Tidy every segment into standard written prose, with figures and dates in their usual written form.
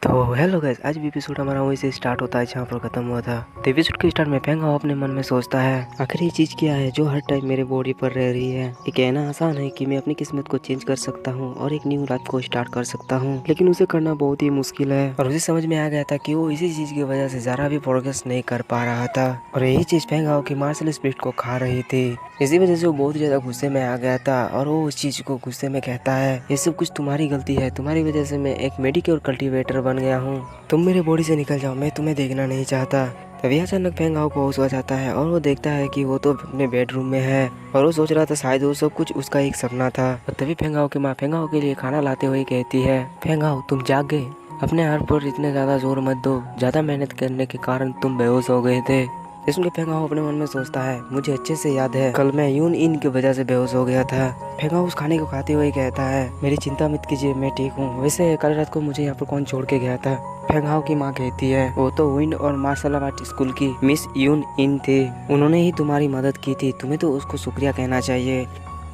तो hello guys, आज भी एपिसोड हमारा वहीं से स्टार्ट होता है जहाँ पर खत्म हुआ था। तो एपिसोड के स्टार्ट में फेंग हाओ अपने मन में सोचता है, आखिर ये चीज क्या है जो हर टाइम मेरे बॉडी पर रह रही है। ये कहना आसान है कि मैं अपनी किस्मत को चेंज कर सकता हूँ और एक न्यू लाइफ को स्टार्ट कर सकता हूँ, लेकिन उसे करना बहुत ही मुश्किल है। और उसे समझ में आ गया था कि वो इसी चीज की वजह से जरा भी प्रोग्रेस नहीं कर पा रहा था और यही चीज फेंग हाओ की मार्शल स्पिरिट को खा रही थी। इसी वजह से वो बहुत ज्यादा गुस्से में आ गया था और वो उस चीज को गुस्से में कहता है, ये सब कुछ तुम्हारी गलती है, तुम्हारी वजह से मैं एक मेडिक्योर कल्टीवेटर बन गया हूँ, तुम मेरे बॉडी से निकल जाओ, मैं तुम्हें देखना नहीं चाहता। तभी अचानक फेंग हाओ को होश आ जाता है और वो देखता है कि वो तो अपने बेडरूम में है और वो सोच रहा था शायद वो सब कुछ उसका एक सपना था। और तभी फेंग हाओ की माँ फेंग हाओ के लिए खाना लाते हुए कहती है, फेंग हाओ तुम जाग गए, अपने हाथ पर इतने ज्यादा जोर मत दो, ज्यादा मेहनत करने के कारण तुम बेहोश हो गए थे। इसमें फेंग हाओ अपने मन में सोचता है, मुझे अच्छे से याद है कल मैं यून इन की वजह से बेहोश हो गया था। फेंग हाओ उस खाने को खाते हुए कहता है, मेरी चिंता मत कीजिए, मैं ठीक हूँ। वैसे कल रात को मुझे यहाँ पर कौन छोड़ के गया था? फेंग हाओ की माँ कहती है, वो तो विंड और मार्शल आर्ट स्कूल की मिस यून इन थी, उन्होंने ही तुम्हारी मदद की थी, तुम्हें तो उसको शुक्रिया कहना चाहिए।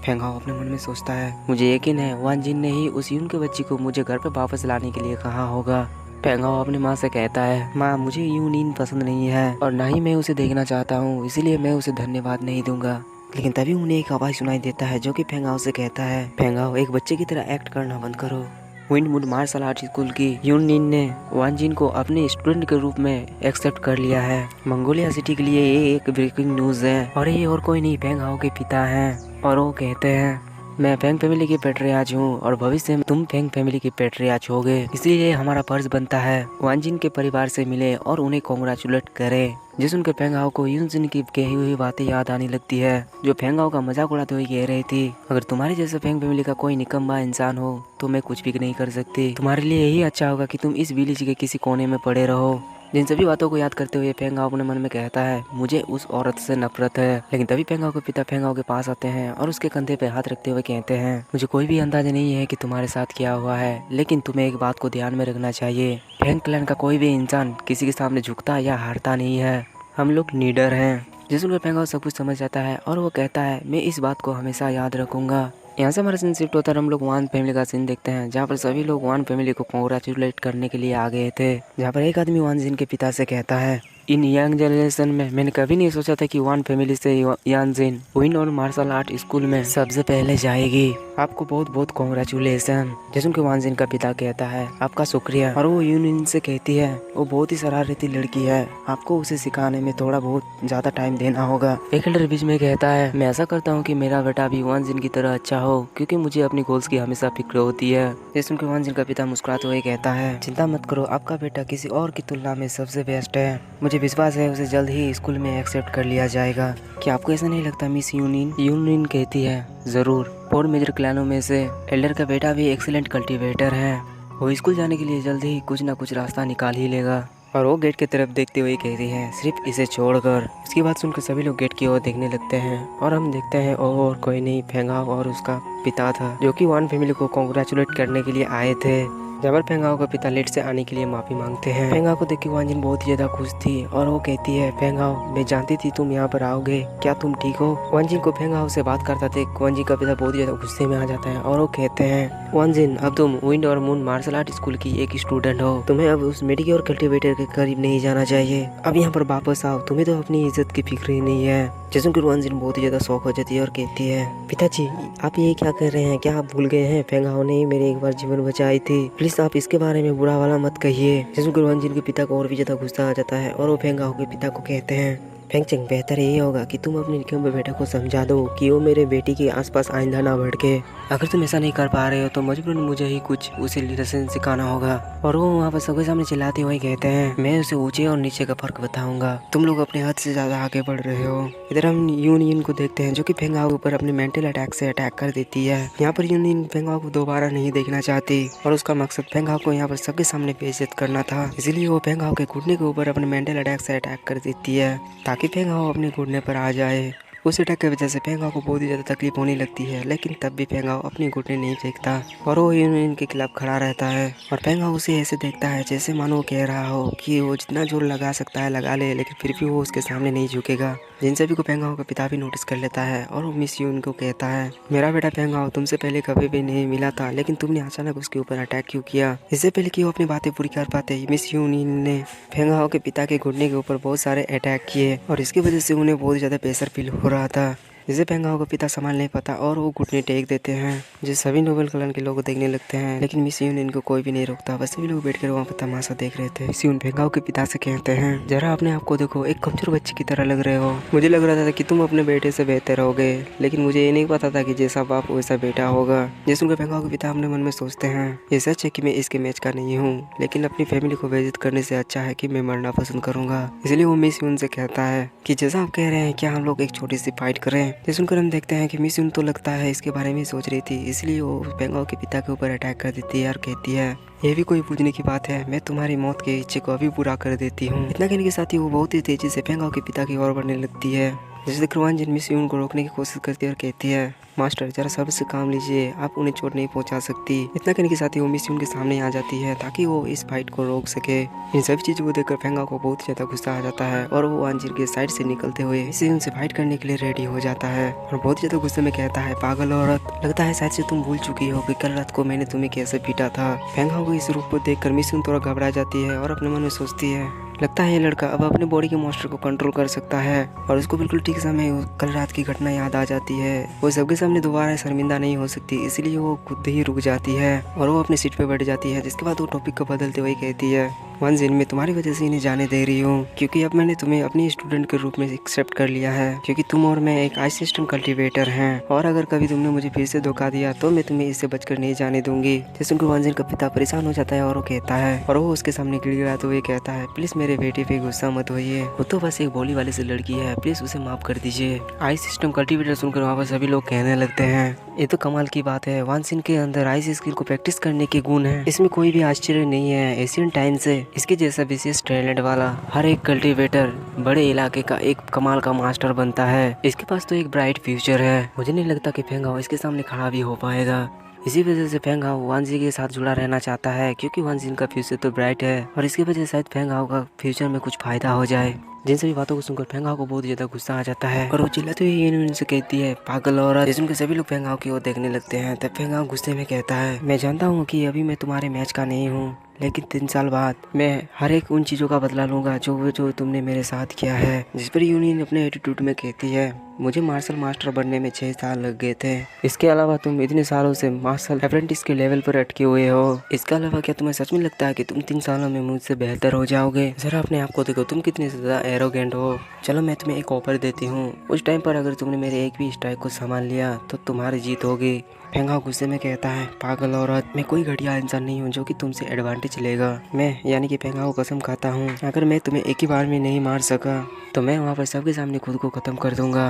फेंग हाओ अपने मन में सोचता है, मुझे यकीन है वान जिन ने ही उस यून के बच्ची को मुझे घर पे वापस लाने के लिए कहा होगा। फेंग हाओ अपनी माँ से कहता है, माँ मुझे यून इन पसंद नहीं है और ना ही मैं उसे देखना चाहता हूँ, इसीलिए मैं उसे धन्यवाद नहीं दूंगा। लेकिन तभी उन्हें एक आवाज सुनाई देता है जो कि फेंग हाओ से कहता है, फेंग हाओ एक बच्चे की तरह एक्ट करना बंद करो। विंडवुड मार्शल आर्ट स्कूल की यून निन ने वान जिन को अपने स्टूडेंट के रूप में एक्सेप्ट कर लिया है। मंगोलिया सिटी के लिए ये एक ब्रेकिंग न्यूज है और ये और कोई नहीं, फेंग हाओ के पिता हैं और वो कहते हैं, मैं फेंग फैमिली की पेट्रियार्च हूँ और भविष्य में तुम फेंग फैमिली की पेट्रियार्च होगे, इसलिए हमारा फर्ज बनता है वान जिन के परिवार से मिले और उन्हें कॉन्ग्रेचुलेट करें। जिस उनके फेंग हाओ को यून जिन की कही हुई बातें याद आने लगती है जो फेंग हाओ का मजाक उड़ाते हुए कह रही थी, अगर तुम्हारे जैसे फेंग फैमिली का कोई निकम्मा इंसान हो तो मैं कुछ भी नहीं कर सकती, तुम्हारे लिए यही अच्छा होगा कि तुम इस विलेज के किसी कोने में पड़े रहो। जिन सभी बातों को याद करते हुए फेंग हाओ अपने मन में कहता है, मुझे उस औरत से नफरत है। लेकिन तभी फेंग हाओ के पिता फेंग हाओ के पास आते हैं और उसके कंधे पे हाथ रखते हुए कहते हैं, मुझे कोई भी अंदाजा नहीं है कि तुम्हारे साथ क्या हुआ है, लेकिन तुम्हें एक बात को ध्यान में रखना चाहिए, फेंग क्लैन का कोई भी इंसान किसी के सामने झुकता या हारता नहीं है, हम लोग लीडर हैं। जिसमें फेंग हाओ सब कुछ समझ जाता है और वो कहता है, मैं इस बात को हमेशा याद रखूंगा। यहाँ से हमारा सीन शिफ्ट होता है, हम लोग वान फैमिली का सीन देखते हैं जहाँ पर सभी लोग वान फैमिली को कॉन्ग्रेचुलेट करने के लिए आ गए थे। जहाँ पर एक आदमी वान जिन के पिता से कहता है, इन यंग जनरेशन में मैंने कभी नहीं सोचा था कि वान फैमिली से यान जिन विन और मार्शल आर्ट स्कूल में सबसे पहले जाएगी, आपको बहुत बहुत कॉन्ग्रेचुलेसन। जैसे कि वान जिन का पिता कहता है, आपका शुक्रिया। और वो यूनियन से कहती है, वो बहुत ही शरारती लड़की है, आपको उसे सिखाने में थोड़ा बहुत ज्यादा टाइम देना होगा। एक एल्डर बीच में कहता है, मैं ऐसा करता हूँ कि मेरा बेटा भी वान जिन की तरह अच्छा हो, क्योंकि मुझे अपनी गोल्स की हमेशा फिक्र होती है। जैसे कि वान जिन का पिता मुस्कुराते हुए कहता है, चिंता मत करो, आपका बेटा किसी और की तुलना में सबसे बेस्ट है, मुझे विश्वास है उसे जल्द ही स्कूल में एक्सेप्ट कर लिया जाएगा। क्या आपको ऐसा नहीं लगता मिस यूनियन? यूनियन कहती है, जरूर, 4 मेजर क्लैनों में से एल्डर का बेटा भी एक्सीलेंट कल्टीवेटर है, वो स्कूल जाने के लिए जल्द ही कुछ ना कुछ रास्ता निकाल ही लेगा। और वो गेट की तरफ देखते हुए कहती है, सिर्फ इसे छोड़कर। इसकी बात सुनकर सभी लोग गेट की ओर देखने लगते हैं और हम देखते हैं और कोई नहीं, फेंग हाओ और उसका पिता था जो कि वान फैमिली को कॉन्ग्रेचुलेट करने के लिए आए थे। जब फेंग हाओ का पिता लेट से आने के लिए माफी मांगते हैं। फेंग हाओ को देख के वान जिन बहुत ही ज्यादा खुश थी और वो कहती है, फेंग हाओ मैं जानती थी तुम यहाँ पर आओगे, क्या तुम ठीक हो? वान जिन को फेंग हाओ से बात करता थे वान जिन का पिता बहुत ही ज्यादा गुस्से में आ जाता है और वो कहते हैं, वान जिन अब तुम विंड और मून मार्शल आर्ट स्कूल की एक स्टूडेंट हो, तुम्हें अब उस मेडिक्योर कल्टीवेटर के करीब नहीं जाना चाहिए, अब यहाँ पर वापस आओ, तुम्हें तो अपनी इज्जत की फिक्र ही नहीं है। जैसे कि वान जिन बहुत ही ज्यादा शौक हो जाती है और कहती है, पिताजी आप ये क्या कर रहे हैं, क्या आप भूल गए हैं फेंग हाओ ने मेरे एक बार जीवन बचाई थी, प्लीज आप इसके बारे में बुरा वाला मत कहिए। जैसे कि वान जिन के पिता को और भी ज्यादा गुस्सा आ जाता है और वो फेंग हाओ के पिता को कहते हैं, फेंग चंग बेहतर यही होगा कि तुम अपने निकम्मे बेटे को समझा दो कि वो मेरे बेटी के आसपास आइंदा ना भड़के, अगर तुम ऐसा नहीं कर पा रहे हो तो मजबूरन मुझे ही कुछ उसे लेसन सिखाना होगा। और वो वहाँ पर सबके सामने चिल्लाते हुए कहते हैं, मैं उसे ऊंचे और नीचे का फर्क बताऊंगा, तुम लोग अपने हद से ज्यादा आगे बढ़ रहे हो। इधर हम यूनियन को देखते हैं जो कि फेंग हाओ के ऊपर अपने मेंटल अटैक से अटैक कर देती है। यहाँ पर यूनियन फेंग हाओ को दोबारा नहीं देखना चाहती और उसका मकसद फेंग हाओ को यहाँ पर सबके सामने बेइज्जत करना था, इसीलिए वो फेंग हाओ के घुटने के ऊपर अपने मेंटल अटैक से अटैक कर देती है ताकि फेंग हाओ अपने घुटने पर आ जाए उस अटैक की वजह से फेंगाओ को बहुत ही ज़्यादा तकलीफ होने लगती है, लेकिन तब भी फेंगाओ अपनी घुटने नहीं फेंकता और वो यूनियन के खिलाफ खड़ा रहता है। और फेंगाओ उसे ऐसे देखता है जैसे मानो वो कह रहा हो कि वो जितना जोर लगा सकता है लगा ले, लेकिन फिर भी वो उसके सामने नहीं झुकेगा। जिन सभी को फेंगाओ का पिता भी नोटिस कर लेता है और वो मिस यून को कहता है, मेरा बेटा फेंगाओ तुमसे पहले कभी भी नहीं मिला था, लेकिन तुमने अचानक उसके ऊपर अटैक क्यों किया। इससे पहले कि वो अपनी बातें पूरी कर पाते मिस यूनियन ने फेंगाओ के पिता के घुटने के ऊपर बहुत सारे अटैक किए और इसकी वजह से उन्हें बहुत ज़्यादा प्रेशर फील हो रहा था, जिसे फेंगाओ का पिता संभाल नहीं पाता और वो घुटने टेक देते हैं, जिसे सभी नोबल क्लान के लोग देखने लगते हैं। लेकिन मिस यून इनको कोई भी नहीं रोकता, बस सभी लोग बैठकर वहाँ पर तमाशा देख रहे थे। मिस यून फेंगाओ के पिता से कहते हैं, जरा अपने आप को देखो, एक कमजोर बच्चे की तरह लग रहे हो। मुझे लग रहा था कि तुम अपने बेटे से बेहतर होगे, लेकिन मुझे ये नहीं पता था कि जैसा बाप वैसा बेटा होगा। ये सुनकर फेंगाओ के पिता अपने मन में सोचते हैं, ये सच है कि मैं इसके मैच का नहीं हूँ, लेकिन अपनी फैमिली को बेइज्जत करने से अच्छा है कि मैं मरना पसंद करूंगा। इसलिए वो मिस यून से कहता है कि जैसा आप कह रहे हैं क्या हम लोग एक छोटी सी फाइट करें। ये सुनकर हम देखते हैं कि मिस यून तो लगता है इसके बारे में सोच रही थी, इसलिए वो फेंगाओ के पिता के ऊपर अटैक कर देती है और कहती है, ये भी कोई पूछने की बात है, मैं तुम्हारी मौत के इच्छे को अभी पूरा कर देती हूँ। इतना कहने के साथ ही वो बहुत ही तेजी से फेंगाओ के पिता की ओर बढ़ने लगती है। जिससे क्रवांजन मिस यून को रोकने की कोशिश करती है और कहती है, मास्टर जरा सब्र से काम लीजिए, आप उन्हें चोट नहीं पहुंचा सकती। इतना कहने के साथ ही वो मिस यून के सामने आ जाती है ताकि वो इस फाइट को रोक सके। इन सभी चीजों को देखकर फेंगाओ को बहुत ज्यादा गुस्सा आ जाता है और वो अंजीर के साइड से निकलते हुए मिस यून से फाइट करने के लिए रेडी हो जाता है और बहुत ज्यादा गुस्से में कहता है, पागल औरत, लगता है शायद से तुम भूल चुकी हो कि कल रात को मैंने तुम्हें कैसे पीटा था। फेंगाओ को इस रूप को देखकर मिस यून थोड़ा घबरा जाती है और अपने मन में सोचती है, लगता है ये लड़का अब अपने बॉडी के मॉन्स्टर को कंट्रोल कर सकता है। और उसको बिल्कुल ठीक समय कल रात की घटना याद आ जाती है। वो सबके सामने दोबारा शर्मिंदा नहीं हो सकती, इसलिए वो खुद ही रुक जाती है और वो अपनी सीट पे बैठ जाती है। जिसके बाद वो टॉपिक को बदलते हुए कहती है, वानजिन मैं तुम्हारी वजह से इन्हें जाने दे रही हूँ, क्योंकि अब मैंने तुम्हें अपनी स्टूडेंट के रूप में एक्सेप्ट कर लिया है, क्योंकि तुम और मैं एक आइस सिस्टम कल्टीवेटर हैं और अगर कभी तुमने मुझे फिर से धोखा दिया तो मैं तुम्हें इससे बचकर नहीं जाने दूंगी। जैसे सुनकर वानजिन का पिता परेशान हो जाता है और वो कहता है, और वो उसके सामने गिड़गिड़ाते हुए कहता है, प्लीज मेरे बेटे पे गुस्सा मत होइए, वो तो बस एक बोली वाले से लड़की है, प्लीज उसे माफ कर दीजिए। आइस सिस्टम कल्टीवेटर सुनकर वहाँ पर सभी लोग कहने लगते हैं, ये तो कमाल की बात है, वानजिन के अंदर आइस स्किल को प्रैक्टिस करने के गुण है, इसमें कोई भी आश्चर्य नहीं है। एशियन टाइम से इसके जैसा विशेष टैलेंट वाला हर एक कल्टीवेटर बड़े इलाके का एक कमाल का मास्टर बनता है। इसके पास तो एक ब्राइट फ्यूचर है, मुझे नहीं लगता कि फेंगाओ इसके सामने खड़ा भी हो पाएगा। इसी वजह से फेंगाओ वानजी के साथ जुड़ा रहना चाहता है, क्योंकि वानजिन का फ्यूचर तो ब्राइट है और इसकी वजह से शायद फेंगाओ का फ्यूचर में कुछ फायदा हो जाए। जिन सभी बातों को सुनकर फेंगाओ को बहुत ज्यादा गुस्सा आ जाता है और वो चिल्लाते हुए यूनियन से कहती है, पागल औरत। ये सुनकर सभी लोग फेंगाओ की ओर देखने लगते हैं। तब फेंगाओ गुस्से में कहता है, मैं जानता हूँ कि अभी मैं तुम्हारे मैच का नहीं हूँ, लेकिन 3 साल बाद मैं हर एक उन चीज़ों का बदला लूंगा जो तुमने मेरे साथ किया है। जिस पर यूनियन अपने एटीट्यूड में कहती है, मुझे मार्शल मास्टर बनने में 6 साल लग गए थे, इसके अलावा तुम इतने सालों से मार्शल अप्रेंटिस के लेवल पर अटके हुए हो। इसके अलावा क्या तुम्हें सच में लगता है कि तुम 3 सालों में मुझसे बेहतर हो जाओगे? जरा अपने आप को देखो, तुम कितने ज़्यादा एरोगेंट हो। चलो मैं तुम्हें एक ऑफर देती हूँ, उस टाइम पर अगर तुमने मेरे एक भी स्ट्राइक को संभाल लिया तो तुम्हारी जीत होगी। फेंगाओ गुस्से में कहता है, पागल औरत, मैं कोई घटिया इंसान नहीं हूँ जो कि तुमसे एडवांटेज लेगा। मैं यानी कि फेंगाओ कसम खाता हूँ, अगर मैं तुम्हें एक ही बार में नहीं मार सका तो मैं वहाँ पर सबके सामने खुद को खत्म कर दूंगा।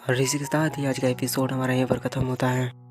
और इसी के साथ ही आज का एपिसोड हमारा यहीं पर खत्म होता है।